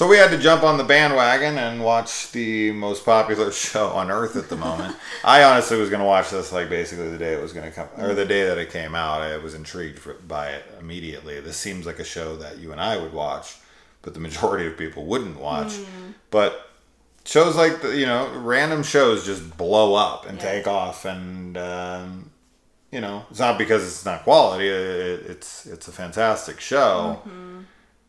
So we had to jump on the bandwagon and watch the most popular show on earth at the moment. I honestly was going to watch this like basically the day it was going to come, or the day that it came out. I was intrigued by it immediately. This seems like a show that you and I would watch, but the majority of people wouldn't watch. But shows like, random shows just blow up and take off. And, it's not because it's not quality. It's a fantastic show.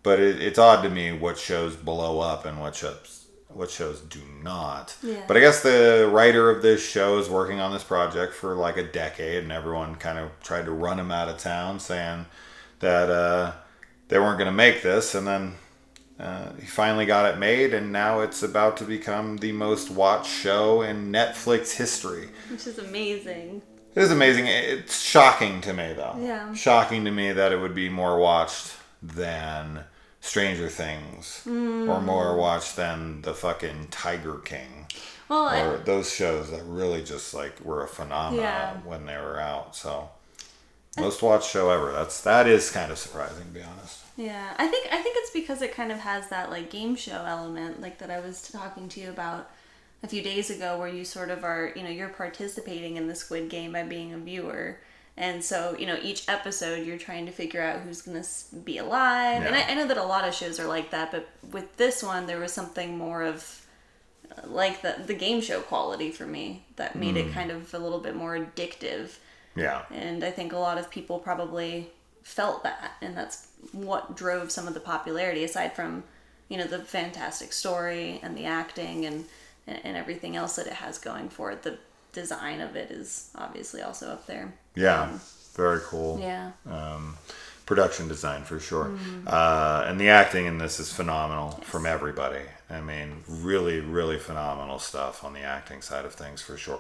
But it's odd to me what shows blow up and what shows do not. Yeah. But I guess the writer of this show is working on this project for like a decade, and everyone kind of tried to run him out of town, saying that they weren't going to make this. And then he finally got it made, and now it's about to become the most watched show in Netflix history. Which is amazing. It is amazing. It's shocking to me, though. Yeah. Shocking to me that it would be more watched than Stranger Things or more watched than the fucking Tiger King or those shows that really just like were a phenomenon when they were out. So most watched show ever. That is kind of surprising, to be honest. Yeah, I think it's because it kind of has that like game show element, like that I was talking to you about a few days ago, where you sort of are, you're participating in the Squid Game by being a viewer. And so, each episode you're trying to figure out who's going to be alive. Yeah. And I know that a lot of shows are like that, but with this one, there was something more of like the game show quality for me that made it kind of a little bit more addictive. Yeah. And I think a lot of people probably felt that. And that's what drove some of the popularity, aside from, the fantastic story and the acting and everything else that it has going for it. The design of it is obviously also up there. Yeah, very cool. Yeah. Production design for sure. And the acting in this is phenomenal from everybody. I mean, really, really phenomenal stuff on the acting side of things for sure.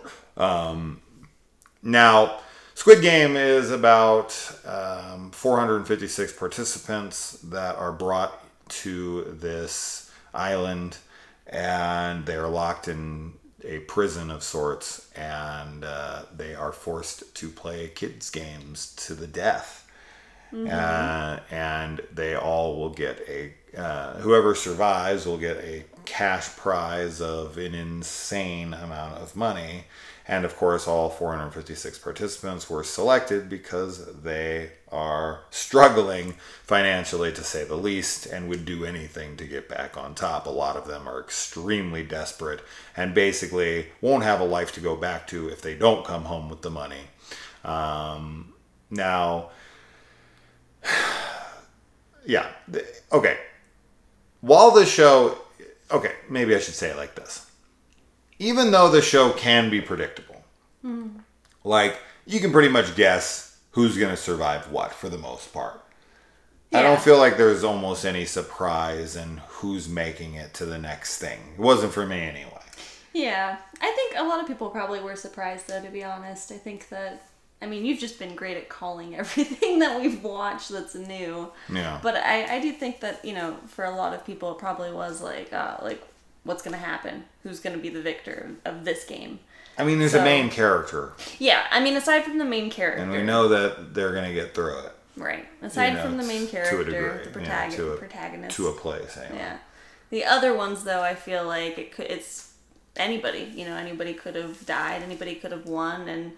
Now, Squid Game is about 456 participants that are brought to this island, and they are locked in a prison of sorts, and they are forced to play kids games to the death. And they all will get whoever survives will get a cash prize of an insane amount of money. And of course, all 456 participants were selected because they are struggling financially, to say the least, and would do anything to get back on top. A lot of them are extremely desperate and basically won't have a life to go back to if they don't come home with the money. Now, yeah, okay. While the show, maybe I should say it like this. Even though the show can be predictable, like you can pretty much guess who's going to survive what for the most part. Yeah. I don't feel like there's almost any surprise in who's making it to the next thing. It wasn't for me anyway. Yeah. I think a lot of people probably were surprised, though, to be honest. I think that, you've just been great at calling everything that we've watched that's new. Yeah. But I do think that, for a lot of people, it probably was like what's going to happen? Who's going to be the victor of this game? There's a main character. Yeah, aside from the main character. And we know that they're going to get through it. Right. Aside from the main character, to a degree, the protagonist. To a place, anyway. Yeah. The other ones, though, I feel like it's anybody. Anybody could have died. Anybody could have won. And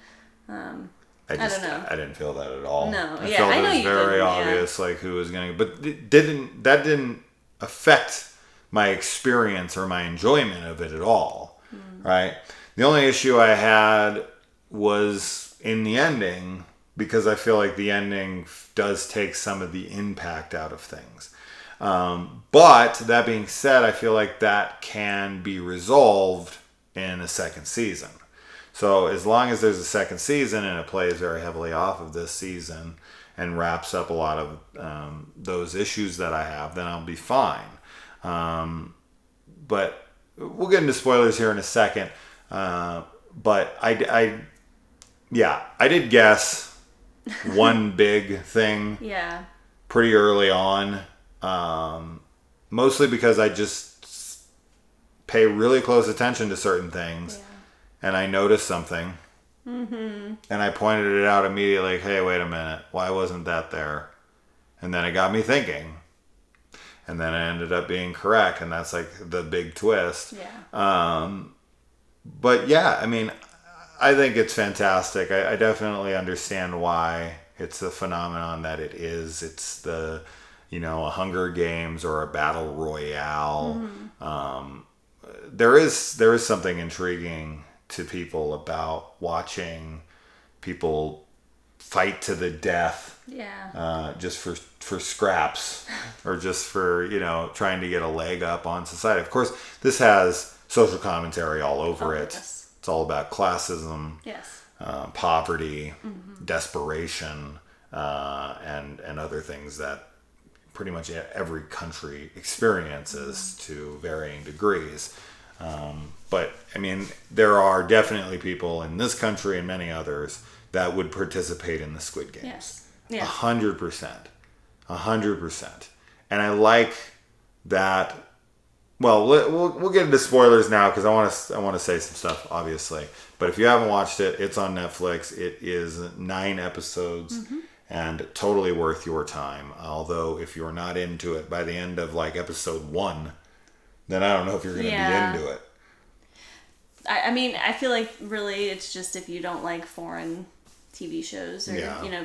I don't know. I didn't feel that at all. No. I felt it was very obvious, like who was going to. But that didn't affect my experience or my enjoyment of it at all, right? The only issue I had was in the ending, because I feel like the ending does take some of the impact out of things. But that being said, I feel like that can be resolved in a second season. So as long as there's a second season and it plays very heavily off of this season and wraps up a lot of those issues that I have, then I'll be fine. But we'll get into spoilers here in a second. But I did guess one big thing pretty early on. Mostly because I just pay really close attention to certain things. Yeah. And I noticed something. And I pointed it out immediately, like, hey, wait a minute. Why wasn't that there? And then it got me thinking. and then it ended up being correct, and that's like the big twist. Yeah. But yeah, I mean, I think it's fantastic. I definitely understand why it's the phenomenon that it is. It's the, a Hunger Games or a battle royale. There is something intriguing to people about watching people fight to the death. Yeah. Just for scraps, or just for trying to get a leg up on society. Of course, this has social commentary all over it. Yes. It's all about classism, Yes. poverty, desperation, and other things that pretty much every country experiences to varying degrees. But I mean, there are definitely people in this country and many others that would participate in the Squid Games. Yes. Yeah. 100%. 100%. And I like that. Well, we'll get into spoilers now because I want to say some stuff, obviously. But if you haven't watched it, it's on Netflix. It is 9 episodes and totally worth your time. Although if you're not into it by the end of like episode 1, then I don't know if you're going to be into it. I mean, I feel like really it's just if you don't like foreign TV shows, or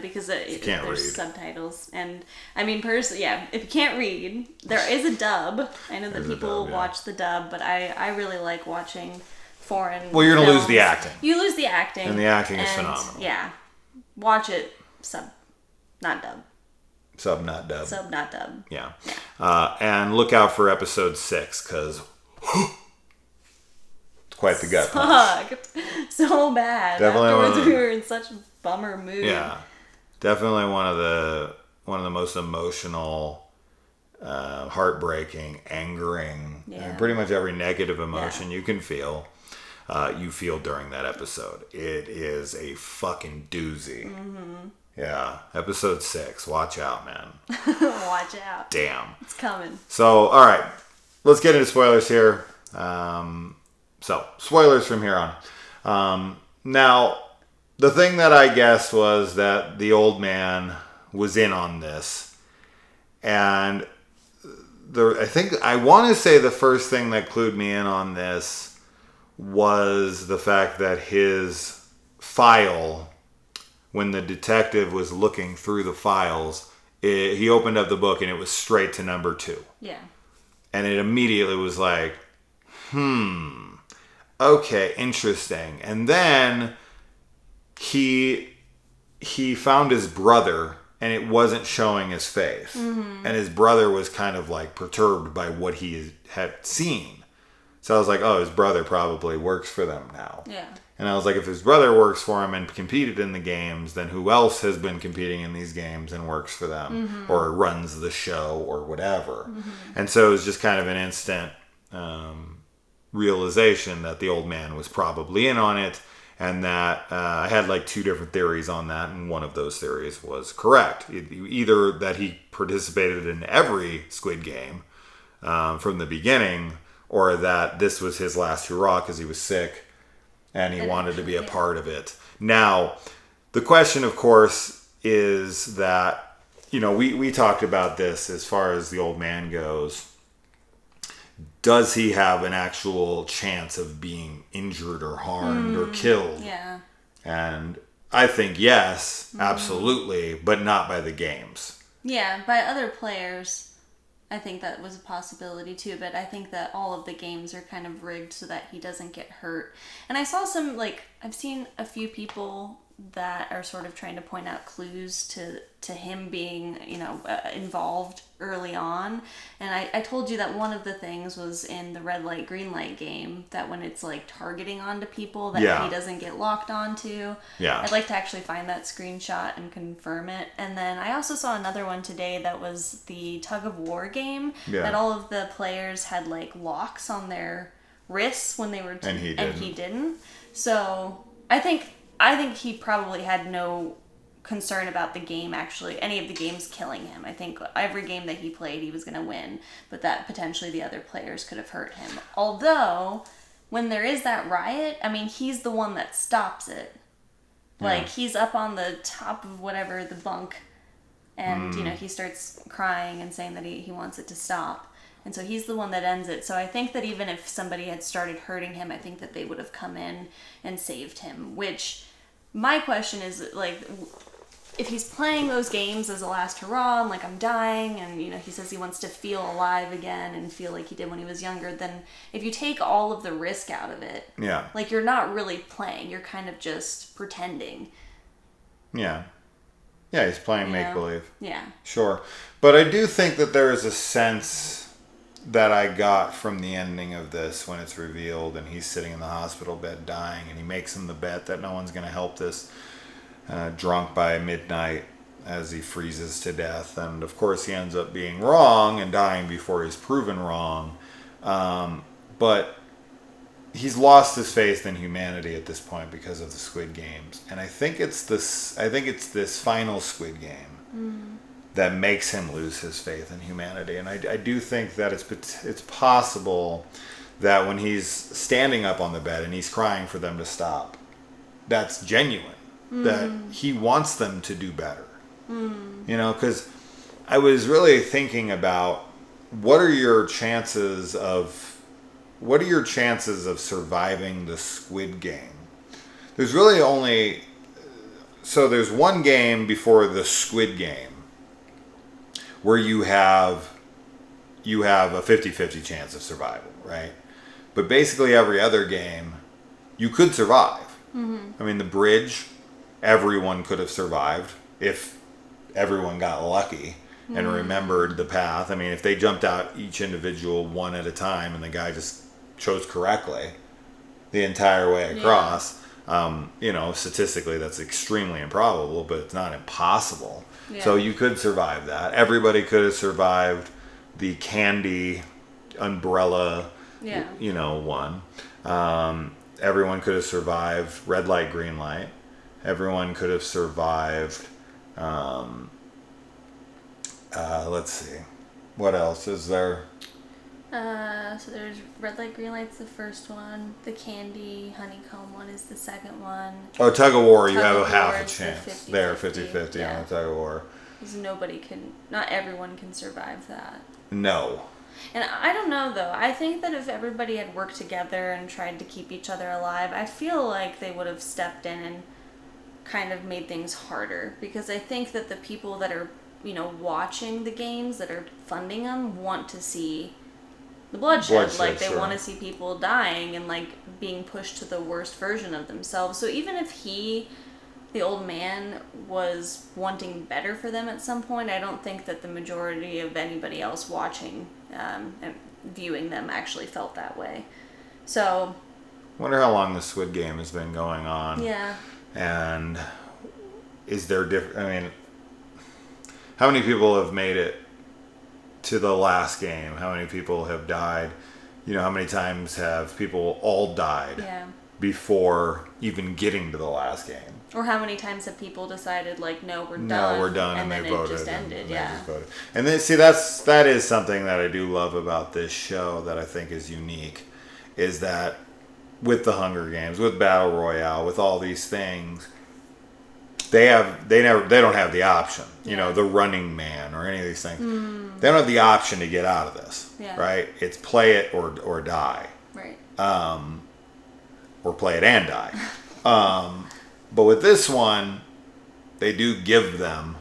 because there's read. subtitles. And I mean, personally, if you can't read, there is a dub. I know that people watch the dub, but I really like watching foreign. Well, you're gonna films. lose the acting. You lose the acting, and the acting is phenomenal. Yeah, watch it sub, not dub. Sub, not dub. Sub, not dub. Yeah. And look out for episode 6 because. Quite the gut punch. Sucked so bad. Definitely afterwards we were in such a bummer mood. Yeah, definitely one of the most emotional, heartbreaking, angering, pretty much every negative emotion you can feel. You feel during that episode. It is a fucking doozy. Yeah, episode 6. Watch out, man. Watch out. Damn, it's coming. So, all right, let's get into spoilers here. So, spoilers from here on. Now, the thing that I guessed was that the old man was in on this. And I want to say the first thing that clued me in on this was the fact that his file, when the detective was looking through the files, he opened up the book and it was straight to number 2. Yeah. And it immediately was like, okay, interesting. And then he found his brother and it wasn't showing his face. And his brother was kind of like perturbed by what he had seen. So I was like, oh, his brother probably works for them now. Yeah. And I was like, if his brother works for him and competed in the games, then who else has been competing in these games and works for them or runs the show or whatever? And so it was just kind of an instant realization that the old man was probably in on it, and that I had like 2 different theories on that, and one of those theories was correct. Either that he participated in every Squid Game from the beginning, or that this was his last hurrah because he was sick and he wanted to be a part of it. Now, the question, of course, is that, we talked about this as far as the old man goes. Does he have an actual chance of being injured or harmed or killed? Yeah. And I think yes, absolutely, but not by the games. Yeah, by other players, I think that was a possibility too, but I think that all of the games are kind of rigged so that he doesn't get hurt. And I saw I've seen a few people that are sort of trying to point out clues to him being, involved early on. And I told you that one of the things was in the red light, green light game, that when it's like targeting onto people that he doesn't get locked onto. Yeah. I'd like to actually find that screenshot and confirm it. And then I also saw another one today that was the tug of war game, that all of the players had like locks on their wrists when they were and he didn't. So I think he probably had no concern about the game, actually, any of the games killing him. I think every game that he played, he was going to win, but that potentially the other players could have hurt him. Although, when there is that riot, I mean, he's the one that stops it. Like, he's up on the top of whatever, the bunk, And, he starts crying and saying that he wants it to stop. And so he's the one that ends it. So I think that even if somebody had started hurting him, I think that they would have come in and saved him. Which, my question is, like, if he's playing those games as a last hurrah, and, like, I'm dying, and, he says he wants to feel alive again and feel like he did when he was younger, then if you take all of the risk out of it, like, you're not really playing. You're kind of just pretending. Yeah. Yeah, he's playing make-believe. Yeah. Sure. But I do think that there is a sense that I got from the ending of this when it's revealed and he's sitting in the hospital bed dying and he makes him the bet that no one's going to help this drunk by midnight as he freezes to death. And, of course, he ends up being wrong and dying before he's proven wrong. But he's lost his faith in humanity at this point because of the Squid Games, and I think it's this final Squid Game that makes him lose his faith in humanity. And I do think that it's possible that when he's standing up on the bed and he's crying for them to stop, that's genuine, that he wants them to do better. Because I was really thinking about what are your chances of surviving the Squid Game? There's really only... So there's one game before the Squid Game where you have a 50-50 chance of survival, right? But basically every other game, you could survive. I mean, the bridge, everyone could have survived if everyone got lucky and remembered the path. I mean, if they jumped out each individual one at a time and the guy just chose correctly the entire way across, statistically that's extremely improbable, but it's not impossible. So you could survive that. Everybody could have survived the candy umbrella one. Everyone could have survived red light, green light. Everyone could have survived let's see, what else is there? So there's red light, green light's the first one. The candy honeycomb one is the second one. Oh, tug of war, you have a half a chance. There, 50-50 on the tug of war. Because not everyone can survive that. No. And I don't know, though. I think that if everybody had worked together and tried to keep each other alive, I feel like they would have stepped in and kind of made things harder. Because I think that the people that are, watching the games, that are funding them, want to see the bloodshed. Like, they want to see people dying and, like, being pushed to the worst version of themselves. So even if the old man, was wanting better for them at some point, I don't think that the majority of anybody else watching and viewing them actually felt that way. So... I wonder how long the Squid Game has been going on. Yeah. And is there how many people have made it to the last game? How many people have died? How many times have people all died before even getting to the last game? Or how many times have people decided, like, no, we're done. No, we're done, and then they voted. It just ended, And then, see, that is something that I do love about this show that I think is unique, is that with the Hunger Games, with Battle Royale, with all these things, they don't have the option, the Running Man or any of these things. They don't have the option to get out of this, right? It's play it or die. Right. Or play it and die. But with this one, they do give them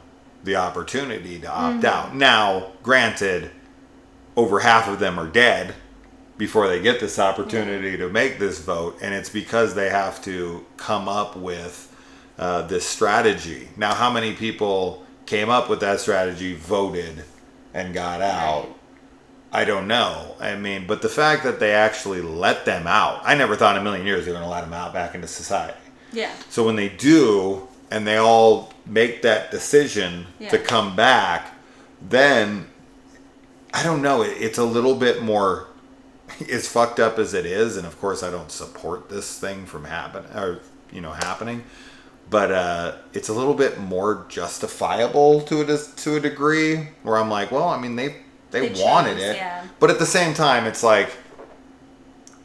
the opportunity to opt out. Now, granted, over half of them are dead before they get this opportunity to make this vote, and it's because they have to come up with this strategy. Now, how many people came up with that strategy, voted, and got out? Right. I don't know. I mean, but the fact that they actually let them out, I never thought in a million years they were going to let them out back into society. Yeah. So when they do, and they all make that decision to come back, then, I don't know, it's a little bit more, as fucked up as it is, and of course I don't support this thing from happening, but it's a little bit more justifiable to a degree, where I'm like, well, I mean, they wanted it, but at the same time, it's like,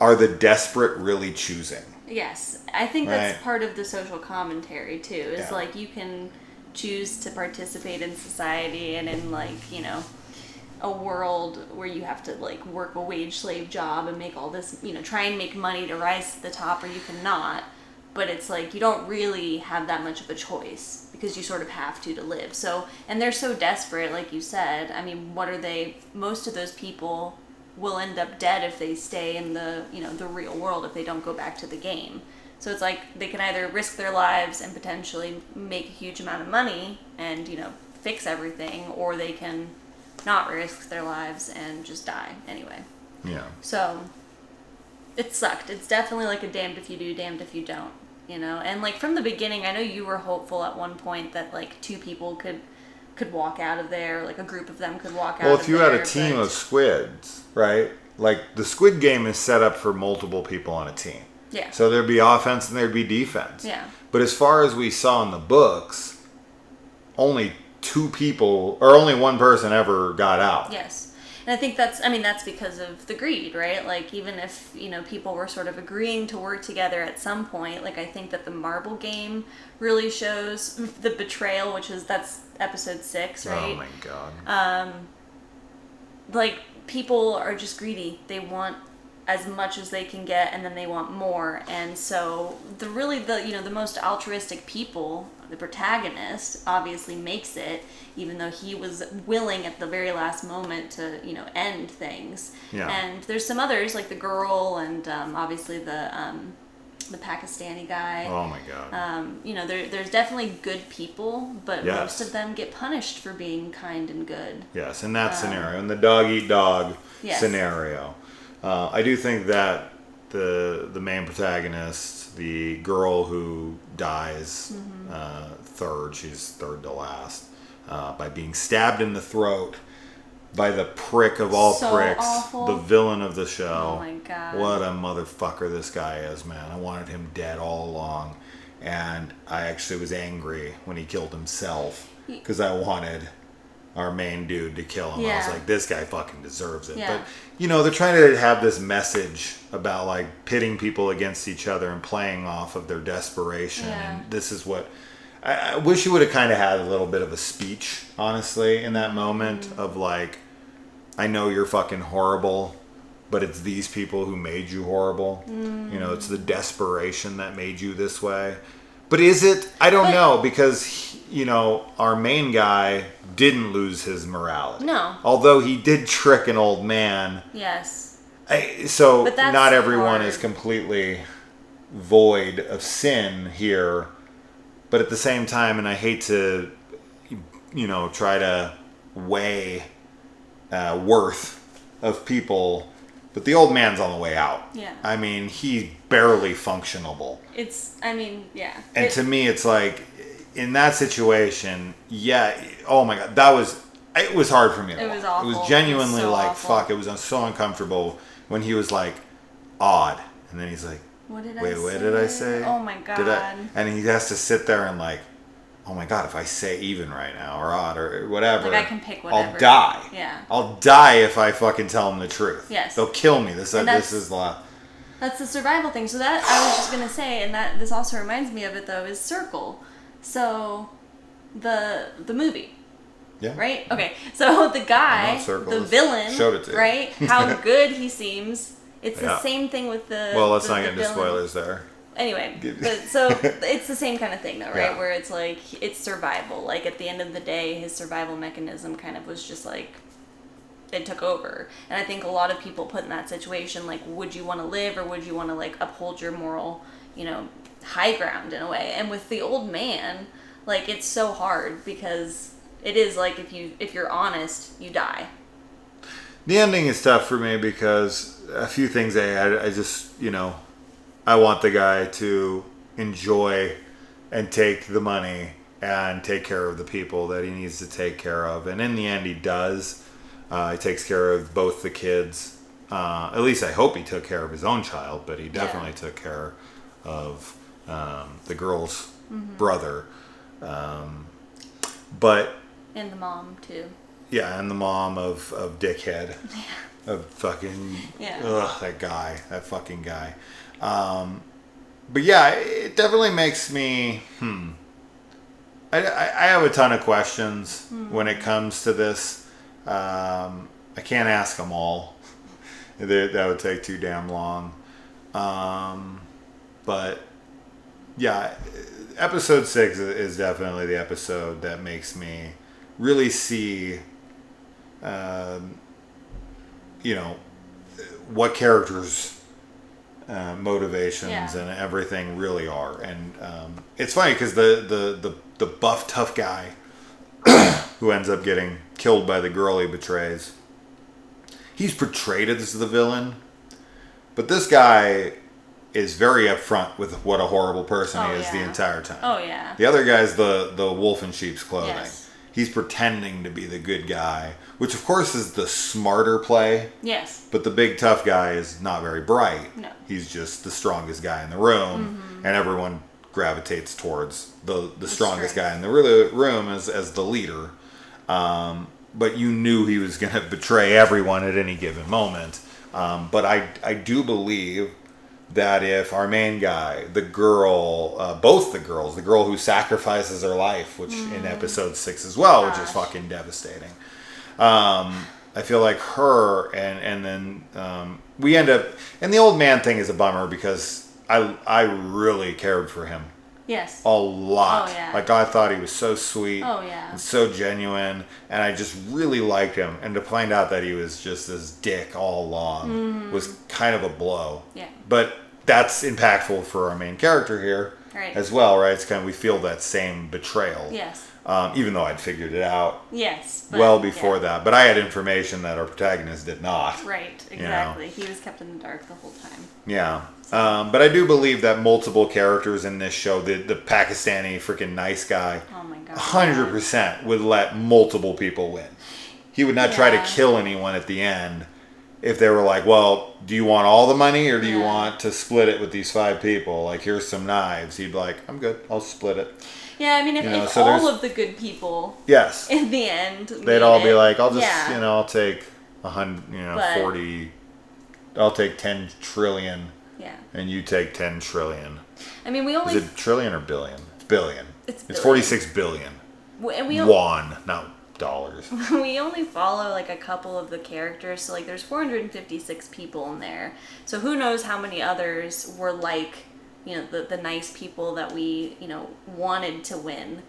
are the desperate really choosing? Yes, I think that's part of the social commentary too. Is like you can choose to participate in society and in like, a world where you have to like work a wage slave job and make all this, try and make money to rise to the top, or you cannot. But it's like you don't really have that much of a choice because you sort of have to live. So, and they're so desperate, like you said. I mean, what are they? Most of those people will end up dead if they stay in the, the real world, if they don't go back to the game. So it's like they can either risk their lives and potentially make a huge amount of money and, fix everything, or they can not risk their lives and just die anyway. Yeah. So it sucked. It's definitely like a damned if you do, damned if you don't, And like from the beginning, I know you were hopeful at one point that like two people could walk out of there, like a group of them could walk out of there. Well, if you had a team of squids, right? Like the Squid Game is set up for multiple people on a team. Yeah. So there'd be offense and there'd be defense. Yeah. But as far as we saw in the books, only two people or only one person ever got out. Yes. And I think that's because of the greed, right? Like even if, people were sort of agreeing to work together at some point, like I think that the marble game really shows the betrayal, that's episode 6, right? Oh my God. Like people are just greedy. They want as much as they can get, and then they want more. And so the most altruistic people, the protagonist obviously makes it, even though he was willing at the very last moment to, end things. Yeah. And there's some others like the girl and obviously the Pakistani guy. Oh my God. There's definitely good people, but Yes. most of them get punished for being kind and good. Yes, in that scenario, in the dog eat dog Yes. scenario, I do think that the main protagonist, the girl who dies third, she's third to last, by being stabbed in the throat by the prick of all So pricks, awful. the villain of the show. Oh my God. What a motherfucker this guy is, man. I wanted him dead all along. And I actually was angry when he killed himself because I wanted our main dude to kill him. I was Yeah. like, this guy fucking deserves it. Yeah. But, they're trying to have this message about like pitting people against each other and playing off of their desperation. Yeah. And this is what I wish you would have kind of had a little bit of a speech, honestly, in that moment of like, I know you're fucking horrible, but it's these people who made you horrible. It's the desperation that made you this way. But is it? I don't know, because, our main guy didn't lose his morality. No. Although he did trick an old man. Yes. So But that's not everyone hard. is completely void of sin here. But at the same time, and I hate to, try to weigh worth of people, but the old man's on the way out. Yeah. I mean, he's barely functionable. Yeah. And to me, it's like, in that situation, oh my God, it was hard for me to It watch. was awful. It was genuinely It was so like, awful. fuck, it was so uncomfortable when he was like, odd. And then he's like, What did I wait, say? what did I say? Oh my God. And he has to sit there and like, oh my God, if I say even right now or odd or whatever, Like I can pick whatever. I'll die. Yeah. I'll die if I fucking tell him the truth. Yes. They'll kill me. This And is the last. That's the survival thing. So that I was just gonna say, and that this also reminds me of it though, is Circle. So the movie. Yeah. Right? Okay. So the guy, I know Circle the is- villain, showed it to you. right? How good he seems. It's the Yeah. same thing with the Well, let's the, not the get into villain. spoilers there. Anyway, so it's the same kind of thing though, right? Yeah. Where it's like, it's survival. Like at the end of the day, his survival mechanism kind of was just like, it took over. And I think a lot of people put in that situation, like, would you want to live or would you want to like uphold your moral, high ground in a way? And with the old man, like, it's so hard because it is like, if you're honest, you die. The ending is tough for me because a few things I just, I want the guy to enjoy and take the money and take care of the people that he needs to take care of. And in the end, he does. He takes care of both the kids. At least I hope he took care of his own child, but he definitely took care of the girl's brother. But And the mom, too. yeah, and the mom of Dickhead. Of fucking... Yeah. Ugh, that fucking guy. But yeah, it definitely makes me... I have a ton of questions when it comes to this. I can't ask them all. That would take too damn long. But yeah, episode 6 is definitely the episode that makes me really see, what characters' motivations and everything really are. And it's funny because the buff tough guy who ends up getting killed by the girl he betrays, he's portrayed as the villain, but this guy is very upfront with what a horrible person he is the entire time. Oh yeah. The other guy's the wolf in sheep's clothing. Yes. He's pretending to be the good guy, which of course is the smarter play. Yes. But the big tough guy is not very bright. No. He's just the strongest guy in the room, and everyone gravitates towards the strongest guy in the room as the leader. But you knew he was going to betray everyone at any given moment. But I do believe that if our main guy, the girl, both the girls, the girl who sacrifices her life, which in episode 6 as well, which is fucking devastating. I feel like her and then we end up, and the old man thing is a bummer because I really cared for him. Yes. A lot. Oh, yeah. Like, I thought he was so sweet. Oh, yeah. And so genuine. And I just really liked him. And to find out that he was just this dick all along was kind of a blow. Yeah. But that's impactful for our main character here as well, right? It's kind of, we feel that same betrayal. Yes. Even though I'd figured it out well before that. But I had information that our protagonist did not. Right, exactly. He was kept in the dark the whole time. Yeah. But I do believe that multiple characters in this show, the Pakistani freaking nice guy, Oh my god. 100% would let multiple people win. He would not try to kill anyone at the end if they were like, well, do you want all the money or do you want to split it with these 5 people? Like, here's some knives. He'd be like, I'm good. I'll split it. Yeah, I mean, if so all of the good people in the end they'd all be like, I'll just, I'll take 100, 40, I'll take 10 trillion. Yeah. And you take 10 trillion. I mean, we only... Is it trillion or billion? It's billion. It's 46 billion. And we won, not dollars. We only follow like a couple of the characters. So like there's 456 people in there. So who knows how many others were like, the nice people that we, wanted to win.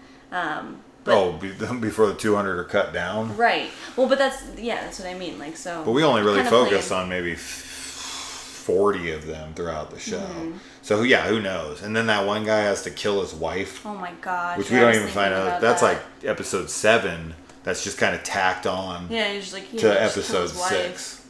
Before the 200 are cut down? Right. Well, but that's what I mean. Like, so... But we only really focus on maybe 40 of them throughout the show. So who knows? And then that one guy has to kill his wife. Oh my gosh. Which we don't even find out. That's like episode 7. That's just kind of tacked on he's like, to episode 6.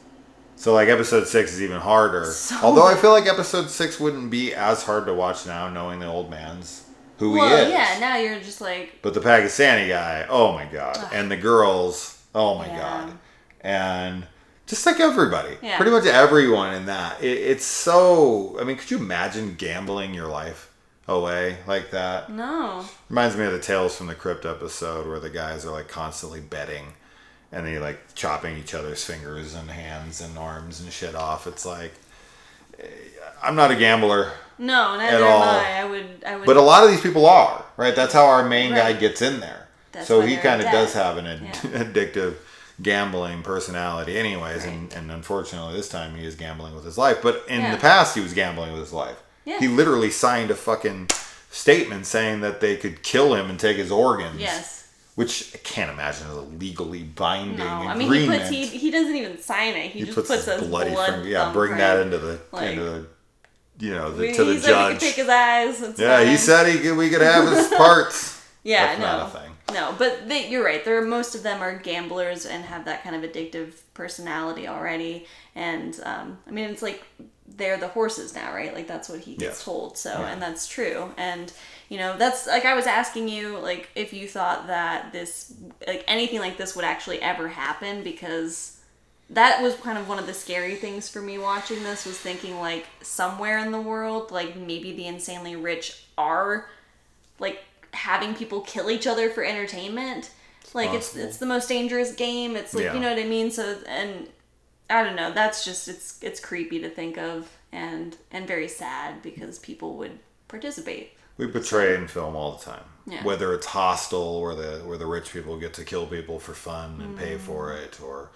So like episode 6 is even harder. Although I feel like episode 6 wouldn't be as hard to watch now, knowing the old man's who he is. Yeah, now you're just like... But the Pakistani guy, oh my god. And the girls, oh my god. And... just like everybody. Yeah. Pretty much everyone in that. It's so... I mean, could you imagine gambling your life away like that? No. Reminds me of the Tales from the Crypt episode where the guys are like constantly betting and they like chopping each other's fingers and hands and arms and shit off. It's like... I'm not a gambler. No, neither am I. I would... But a lot of these people are, right? That's how our main guy gets in there. So he kind of does have an addictive... gambling personality anyways, and unfortunately this time he is gambling with his life, but in the past he was gambling with his life. He literally signed a fucking statement saying that they could kill him and take his organs, which I can't imagine is a legally binding agreement. I mean, he doesn't even sign it. He just puts a blood bring that into the to the he judge. Said we could take his eyes. It's fine. He said we could have his parts. That's not a thing. No, but you're right. Most of them are gamblers and have that kind of addictive personality already. And I mean, it's like they're the horses now, right? Like that's what he gets told. So, and that's true. And that's like I was asking you, like if you thought that this, like anything like this, would actually ever happen, because that was kind of one of the scary things for me watching this, was thinking like somewhere in the world, like maybe the insanely rich are like having people kill each other for entertainment. Like it's the most dangerous game. It's like, you know what I mean? So, and I don't know, that's just, it's creepy to think of, and very sad because people would participate. We portray in film all the time. Yeah. Whether it's Hostile, where the rich people get to kill people for fun and pay for it, or,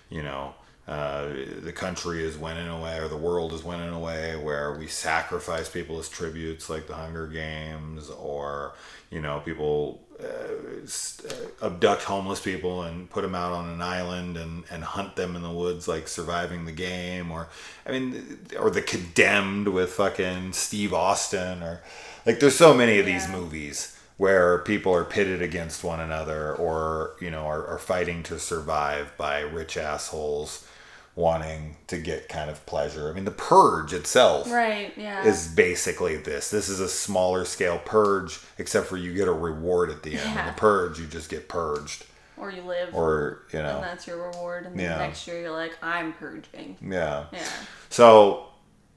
you know, the country is winning away, or the world is winning away, where we sacrifice people as tributes, like the Hunger Games, or, you know, people abduct homeless people and put them out on an island and hunt them in the woods, like Surviving the Game, or, I mean, or The Condemned with fucking Steve Austin, or, like, there's so many of these movies where people are pitted against one another, or, you know, are fighting to survive by rich assholes wanting to get kind of pleasure. I mean, The Purge itself is basically this. This is a smaller scale Purge, except for you get a reward at the end. In The Purge, you just get purged. Or you live. Or, you know. And that's your reward. And then next year you're like, I'm purging. Yeah. Yeah. So,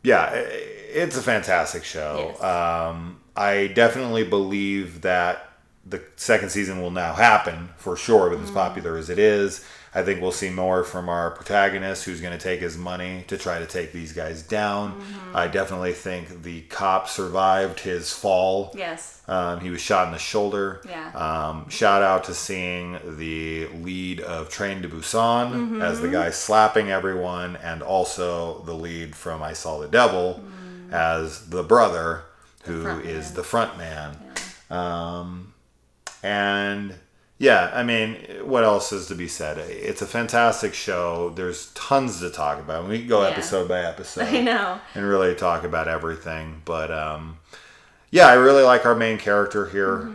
yeah, it's a fantastic show. Yes. I definitely believe that the second season will now happen, for sure, with as popular as it is. I think we'll see more from our protagonist, who's going to take his money to try to take these guys down. I definitely think the cop survived his fall. Yes. He was shot in the shoulder. Yeah. Shout out to seeing the lead of Train to Busan as the guy slapping everyone, and also the lead from I Saw the Devil as the brother, who is the front man. Yeah. And yeah, I mean, what else is to be said? It's a fantastic show. There's tons to talk about. We can go episode by episode. I know. And really talk about everything. But yeah, I really like our main character here.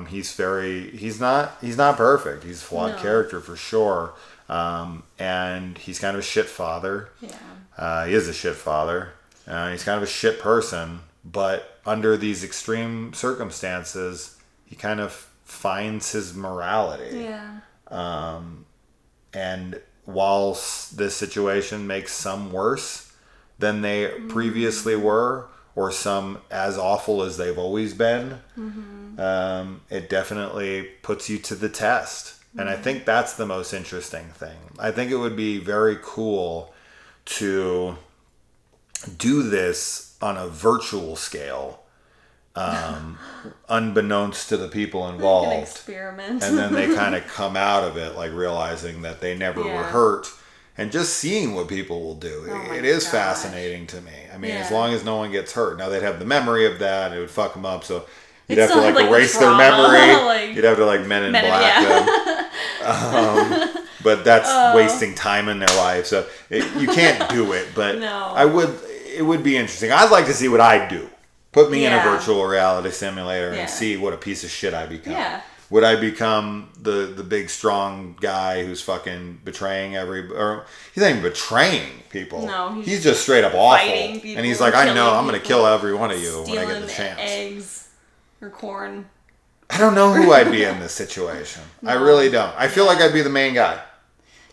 He's not perfect. He's a flawed character for sure. And he's kind of a shit father. Yeah. He is a shit father. He's kind of a shit person. But under these extreme circumstances, he kind of finds his morality. Yeah. And while this situation makes some worse than they previously were, or some as awful as they've always been, it definitely puts you to the test. And I think that's the most interesting thing. I think it would be very cool to do this on a virtual scale, unbeknownst to the people involved. Like an experiment. And then they kind of come out of it like realizing that they never were hurt, and just seeing what people will do. It is fascinating to me. I mean, as long as no one gets hurt. Now, they'd have the memory of that, it would fuck them up, so you'd have to like erase their memory. You'd have to like Men in Black them. But that's wasting time in their life, so you can't do it. But it would be interesting. I'd like to see what I'd do. Put me in a virtual reality simulator and see what a piece of shit I become. Yeah. Would I become the big strong guy who's fucking betraying or he's not even betraying people. No, he's just straight up awful. And he's like, I know, I'm going to kill every one of you when I get the chance. Eggs or corn. I don't know who I'd be in this situation. I really don't. I feel like I'd be the main guy.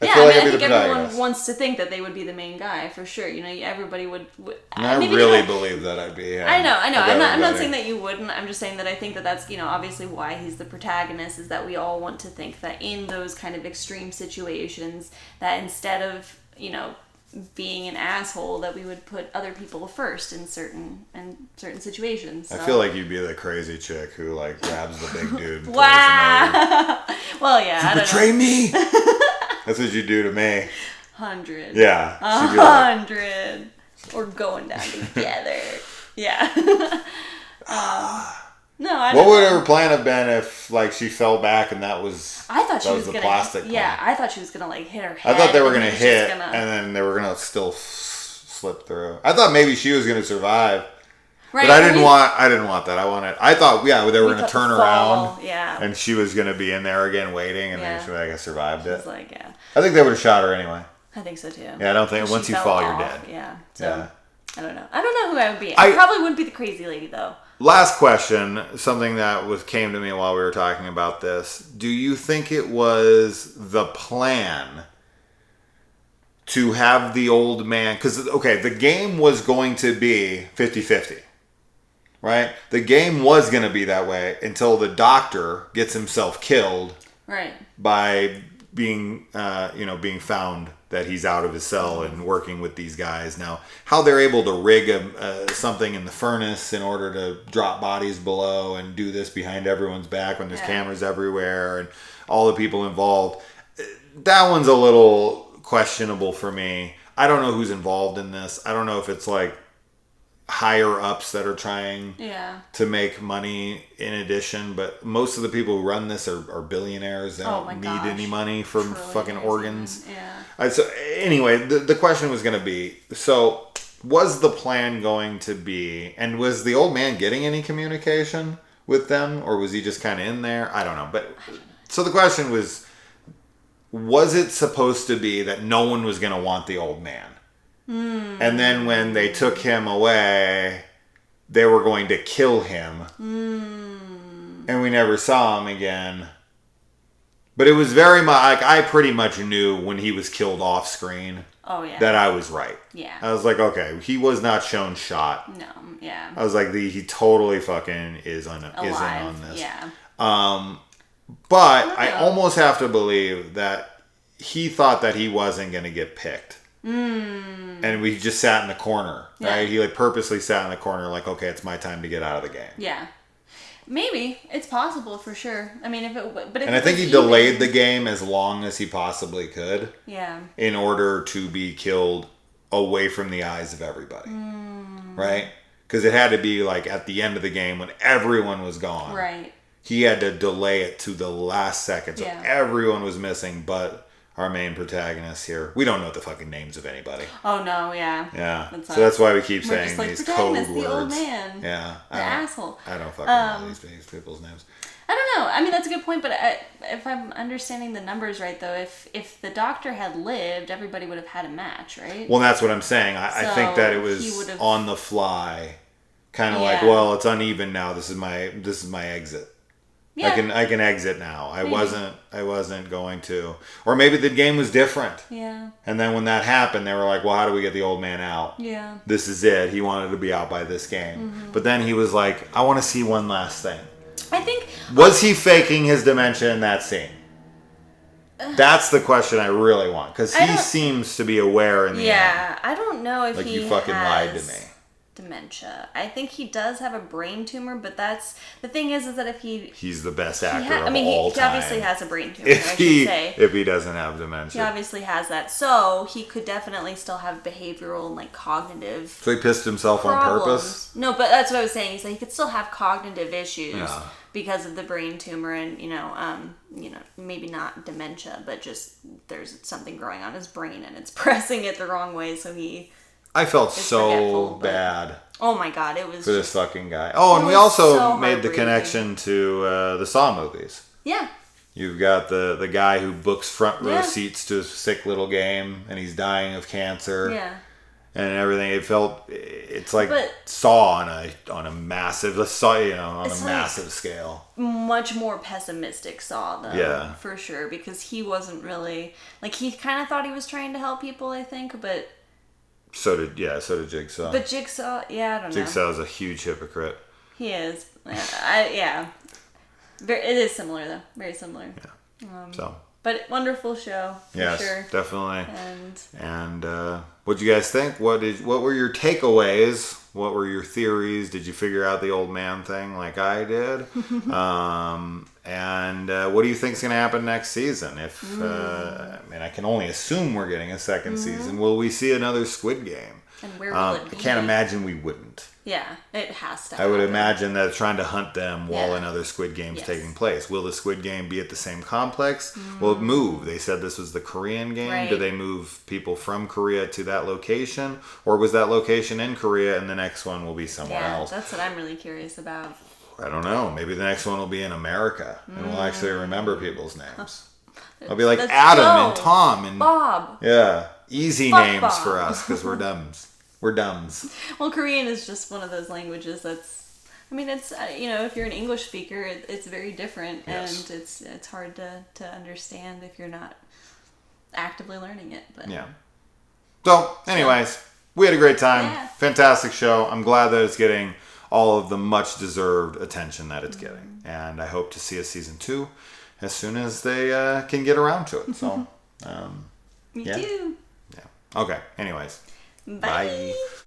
I think everyone wants to think that they would be the main guy, for sure. You know, everybody would I really believe that I'd be him. I know. I'm not saying that you wouldn't. I'm just saying that I think that that's, you know, obviously why he's the protagonist, is that we all want to think that in those kind of extreme situations, that instead of, you know, being an asshole, that we would put other people first in certain situations. So. I feel like you'd be the crazy chick who like grabs the big dude. Wow. Well, yeah. You betray me. That's what you do to me. 100. Yeah. 100. We're going down together. Yeah. No, I don't know. What would her plan have been if, like, she fell back and that was the plastic? Yeah, I thought she was gonna like hit her head. I thought they were gonna hit, and then they were gonna still slip through. I thought maybe she was gonna survive. Right, but I didn't want that. I thought, they were going to turn around. Yeah. And she was going to be in there again waiting, and then she would, I guess, survived it. Like, yeah. I think they would have shot her anyway. I think so, too. Yeah, I don't think, once you fall, you're dead. Yeah. So, I don't know. I don't know who I would be. I probably wouldn't be the crazy lady, though. Last question, something that came to me while we were talking about this. Do you think it was the plan to have the old man... Because, the game was going to be 50-50. Right? The game was going to be that way until the doctor gets himself killed. Right. By being found that he's out of his cell and working with these guys. Now, how they're able to rig something in the furnace in order to drop bodies below and do this behind everyone's back when there's cameras everywhere and all the people involved, that one's a little questionable for me. I don't know who's involved in this. I don't know if it's like higher ups that are trying to make money in addition, but most of the people who run this are billionaires. They don't need any money from fucking organs. So anyway, the question was going to be, so was the plan going to be, and was the old man getting any communication with them, or was he just kind of in there? I don't know. But so the question was it supposed to be that no one was going to want the old man? And then when they took him away, they were going to kill him. And we never saw him again. But it was very much, like, I pretty much knew when he was killed off screen that I was right. Yeah. I was like, okay, he was not shown shot. No, yeah. I was like, he totally fucking isn't on this. Yeah. But I almost have to believe that he thought that he wasn't going to get picked. And we just sat in the corner, right? He like purposely sat in the corner, like, okay, it's my time to get out of the game. Yeah, maybe it's possible for sure. I mean, I think he delayed the game as long as he possibly could. Yeah, in order to be killed away from the eyes of everybody, right? Because it had to be like at the end of the game when everyone was gone. Right. He had to delay it to the last second, so everyone was missing, but our main protagonist here. We don't know the fucking names of anybody. Oh, no, yeah. Yeah. So that's why we keep saying like, these code words. The old man. Yeah. The asshole. I don't fucking know these people's names. I don't know. I mean, that's a good point, but if I'm understanding the numbers right, though, if the doctor had lived, everybody would have had a match, right? Well, that's what I'm saying. I think that it was on the fly. Kind of like, well, it's uneven now. This is my exit. Yeah. I can exit now. I wasn't going to. Or maybe the game was different. Yeah. And then when that happened, they were like, well, how do we get the old man out? Yeah. This is it. He wanted to be out by this game. Mm-hmm. But then he was like, I want to see one last thing. I think... Was he faking his dementia in that scene? That's the question I really want. Because he seems to be aware in the end. Yeah. I don't know if like you fucking lied to me. Dementia. I think he does have a brain tumor, but that's the thing is that if he's the best actor of all time. He obviously has a brain tumor. If he doesn't have dementia, he obviously has that. So he could definitely still have behavioral and like cognitive. So he pissed himself problems. On purpose. No, but that's what I was saying. He could still have cognitive issues because of the brain tumor, and maybe not dementia, but just there's something growing on his brain and it's pressing it the wrong way. So I felt so bad. Oh my god, it was for this fucking guy. Oh, and we also made the connection to the Saw movies. Yeah. You've got the guy who books front row seats to a sick little game, and he's dying of cancer. Yeah. And everything. It's like Saw on a massive massive scale. Much more pessimistic Saw though. Yeah. For sure, because he wasn't really he kind of thought he was trying to help people, I think, but. So did Jigsaw. But Jigsaw, I don't know. Jigsaw is a huge hypocrite. He is. It is similar though. Very similar. Yeah. But wonderful show. For sure. Definitely. And what do you guys think? What were your takeaways? What were your theories? Did you figure out the old man thing like I did? And what do you think is going to happen next season? I can only assume we're getting a second season. Will we see another Squid Game? And where will it be? I can't imagine we wouldn't. Yeah, it has to. I would imagine that trying to hunt them while another Squid Game's taking place. Will the Squid Game be at the same complex? Will it move? They said this was the Korean game. Right. Do they move people from Korea to that location? Or was that location in Korea and the next one will be somewhere else? That's what I'm really curious about. I don't know. Maybe the next one will be in America and we'll actually remember people's names. I'll be like Adam and Tom and Bob. Yeah. Easy names Bob. For us because we're dumbs. We're dumbs. Well, Korean is just one of those languages that's, it's, if you're an English speaker, it's very different and it's hard to understand if you're not actively learning it. But yeah. So, anyways, we had a great time. Yeah. Fantastic show. I'm glad that it's getting all of the much deserved attention that it's getting. And I hope to see a season 2 as soon as they can get around to it. So, Me too. Okay. Anyways. Bye. Bye.